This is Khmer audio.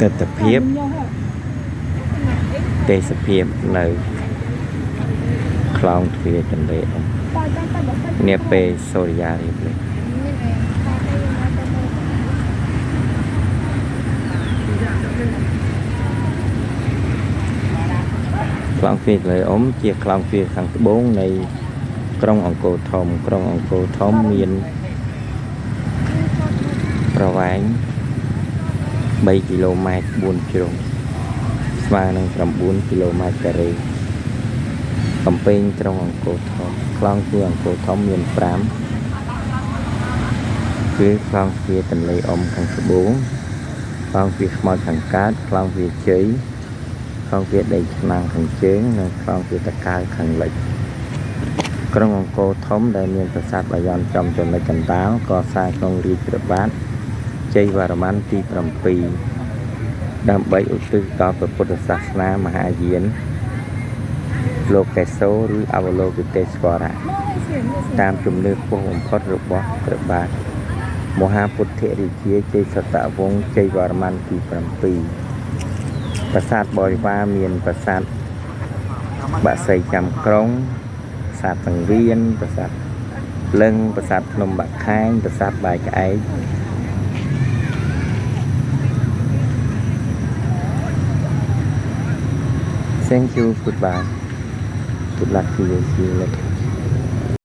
ទិដ្ឋភាពទេសភាពនៅខ្លងទ្វារទន្លេអ៊ំនាពេលសូរិយារៀបលេខ្លងទ្វារទន្លេអ៊ំជាខ្លងទ្វារខាងត្បូងនៃក្រុងអង្គរធំមានប្រវែង3គីឡូម៉ែត្រ4ជ្រុងស្មើនឹង9គីឡូម៉ែត្រការ៉េកំពែងក្រុងអង្គរធំខ្លងទ្វារអង្គរធំមាន5គឺខ្លងទ្វារទន្លេអ៊ំខាងត្បូងខ្លងទ្វារខ្មោចខាងកើតខ្លងទ្វារជ័យខ្លងទ្វារដីឆ្នាំងខាងជើងនិងខ្លងទ្វារតកៅខាងលិចក្រុងអង្គរធំដែលមានប្រាសាទបាយ័នចំចំណុចកណ្ដាលកសាងក្នុងរាជព្រះបាទជ័យវរ្ម័នទី7ដើម្បីឧទ្ទិសដល់ព្រះពុទ្ធសាសនាមហាយានលោកកេសោឬអវលោកិតេស្វរៈតាមជំនឿខ្ពស់បំផុតរបស់ព្រះបាទមហាពុទ្ធរាជាជ័យសតវង្សជ័យវរ្ម័នទី7ប្រាសាទបរិវារមានប្រាសាទបាក់សីចាំក្រុងប្រាសាទសង្វៀនប្រាសាទលឹងប្រាសាទភ្នំបាក់ខែងប្រាសាទបាយក្អែកThank you. Goodbye. Good luck to you. See you later.